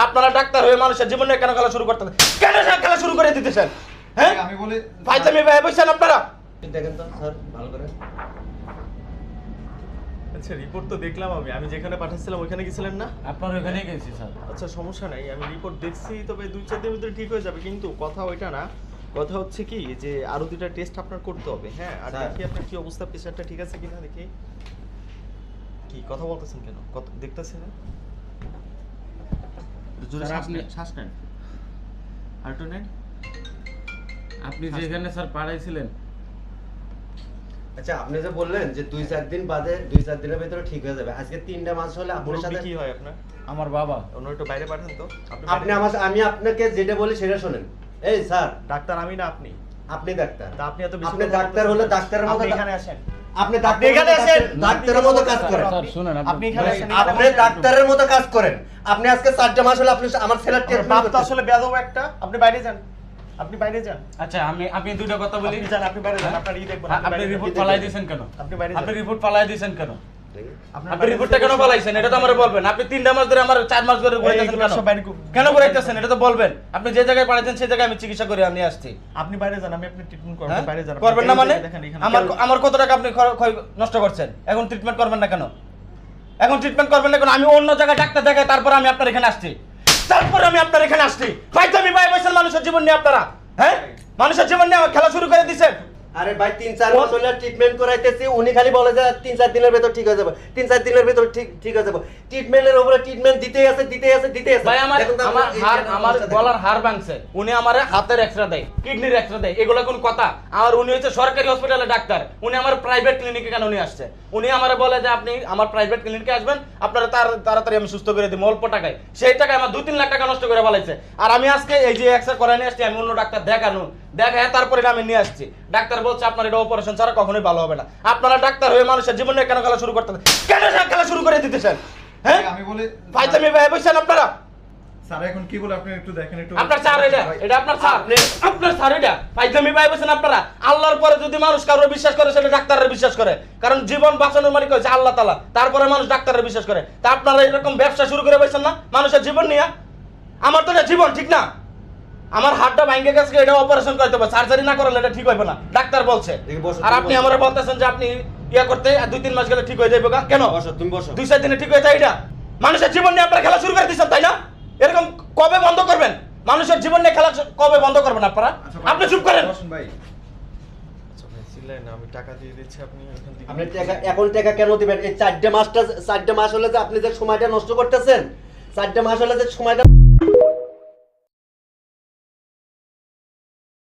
আপনারা ডাক্তার হয়ে মানুষের জীবন নিয়ে কেন খেলা শুরু করতেছেন? কেন খেলা শুরু করে দিতেছেন? হ্যাঁ আমি বলি ফাইজলামি ভাই বলছেন আপনারা। দেখেন তো স্যার ভালো করে। আচ্ছা রিপোর্ট তো দেখলাম আমি যেখানে পাঠাচ্ছিলাম ওইখানে গেছিলেন না? আপনার ওখানেই গেছি স্যার। আচ্ছা সমস্যা নাই, আমি রিপোর্ট দেখছি, তবে 2-4 দিনের ভিতরে ঠিক হয়ে যাবে। কিন্তু কথা ওইটা না, কথা হচ্ছে কি যে আরো 2টা টেস্ট আপনার করতে হবে। হ্যাঁ, আর স্যার। দেখি আপনার কি অবস্থা, প্রেশারটা ঠিক আছে কিনা দেখি। কি কথা বলতেছেন কেন? কত দেখতেছেন না? জোরে স্যার, শ্বাস আপনি নেন, শ্বাস নেন, আরেকটু নেন। আপনি যেখানে স্যার পাঠাইছিলেন, আচ্ছা আপনি যে বললেন যে 2-4 দিন বাদে 2-4 দিনের ভিতরে ঠিক হয়ে যাবে, আজকে 3টা মাস হলে আপনার মুরব্বি সাথে কি হয় আপনার? আমার বাবা। অন্য একটু বাইরে পাঠান তো। আপনি আমি আপনাকে যেটা বলি সেটা শুনেন। এই স্যার, ডাক্তার আমি না আপনি? আপনি ডাক্তার। তা আপনি এত বেশি আপনি কথা ডাক্তার হলে বলতেছেন। ডাক্তারের মতো আপনি এখানে আসেন। আপনি আপনি এখানে আসেন। ডাক্তারের মতো কাজ করেন। স্যার শুনেন, আপনি এখানে আসেন। আপনি ডাক্তারের মতো কাজ করেন। আপনি আজকে 4টা মাস হলে আপনি আমার ছেলের আপনার ট্রিটমেন্ট বাপ তো করতেছেন। আসলে বেয়াদব একটা। আপনি বাইরে যান, আপনি বাইরে যান। আচ্ছা আমি দুটো কথা বলি। আপনি যান, আপনি বাইরে যান, আপনার ই দেখবেন। আপনি রিপোর্ট পালাই দিয়েছেন কেন? আপনি বাইরে আপনি যান। রিপোর্ট পালাই দিয়েছেন কেন? আপনার আপনি বাইরে রিপোর্টটা যেতে কেন বলছি। পালাইছেন এটা তো আমারে বলবেন। আপনি 3টা মাস ধরে আমার 4 মাস ধরে ঘুরাইতেছেন এইগুলো কেন? সব বাইরে কেন ঘুরাইতেছেন এটা তো বলবেন। আপনি যে জায়গায় পাঠাইছেন সেই জায়গায় আমি চিকিৎসা করে আমি আসছি। আপনি বাইরে যান, আমি আপনি ট্রিটমেন্ট করব। হ্যাঁ? বাইরে যান। করবেন না মানে? দেখেন এখানে আমার কত টাকা আপনি নষ্ট করছেন? এখন ট্রিটমেন্ট করবেন না কেন? এখন ট্রিটমেন্ট করবেন না কেন? আমি অন্য জায়গায় ডাক্তার দেখাই, তারপর আমি আপনার এখানে আসছি। ফাইজলামি ভাই বলছেন মানুষের জীবন নিয়ে আপনারা। হ্যাঁ, মানুষের জীবন নিয়ে খেলা শুরু করে দিচ্ছেন। আরে ভাই 3-4 মাস হলে ট্রিটমেন্ট করাইতেছি, উনি খালি বলে যে 3-4 দিনের ভিতর ঠিক হয়ে যাবে, 3-4 দিনের ভিতর ঠিক হয়ে যাবে। ট্রিটমেন্টের উপরে ট্রিটমেন্ট দিতেই আছে। ভাই আমার দেখুন তো আমার এই হাড় যে আমার অবস্থা গলার হাড় ভাঙছে, উনি আমারে হাতের এক্সরে দেয়, কিডনির এক্সরে দেয়, এগুলো কোন কথা? আর উনি হচ্ছে সরকারি হসপিটালে ডাক্তার, উনি আমার প্রাইভেট ক্লিনিকে কেন নিয়ে আসছে? উনি আমারে বলে যে আপনি আমার প্রাইভেট ক্লিনিকে আসবেন, আপনারা তাড়াতাড়ি আমি সুস্থ করে দিব অল্প টাকায়। সেই টাকায় আমার 2-3 লাখ টাকা নষ্ট করে ফেলাইছে। আর আমি আজকে এই যে এক্সরে করে নিয়ে আসছি, আমি অন্য ডাক্তার দেখায় তারপরে আমি নিয়ে আসছি। ডাক্তার বলছে আপনার এটা অপারেশন ছাড়া কখনোই ভালো হবে না। আপনারা ডাক্তার হয়ে মানুষের জীবন নিয়ে কেন খেলা শুরু করতেছেন? কেন খেলা শুরু করে দিতেছেন? হ্যাঁ, আমি বলি ফাইজলামি ভাই বলছেন আপনারা। স্যার এখন কি বলে আপনি একটু দেখেন একটু। আপনার স্যার এটা আপনার স্যার, আপনার স্যার এটা ফাইজলামি ভাই বলছেন আপনারা। আল্লাহর পরে যদি মানুষ কারোর বিশ্বাস করে সেটা ডাক্তারের বিশ্বাস করে, কারণ জীবন বাঁচানোর মালিক হচ্ছে আল্লাহ তাআলা, তারপরে মানুষ ডাক্তারের বিশ্বাস করে। তা আপনারা এরকম ব্যবসা শুরু করে বলছেন না মানুষের জীবন নিয়ে। আমার তো এটা জীবন ঠিক না। আমার হাতটা ভাঙে গেছে, এটা অপারেশন করতে হবে, সার্জারি না করলে এটা ঠিক হবে না ডাক্তার বলছে। দেখি বসো, আর তুমি আপনি বসো। আমারে বলতেছেন যে আপনি ইয়া করতে 2-3 মাস গেলে ঠিক হয়ে যাবে। কেন? বসো, তুমি বসো। 2-4 দিনে ঠিক হয়ে যায়? এটা মানুষের জীবন নিয়ে আপনারা খেলা শুরু করে দিচ্ছেন, তাই না? এরকম কবে বন্ধ করবেন? মানুষের জীবন নিয়ে খেলা কবে বন্ধ করবেন আপনারা? আচ্ছা ভাই, আপনি চুপ করেন। বসুন ভাই। আচ্ছা ভাই চিল্লাইন না, আমি টাকা দিয়ে দিচ্ছি, আপনি ওখান থেকে আপনি এখন টাকা কেন দিবেন? এই 4টা মাস হলে যে আপনি যে সময়টা নষ্ট করতেছেন, 4টা মাস হলে যে সময়টা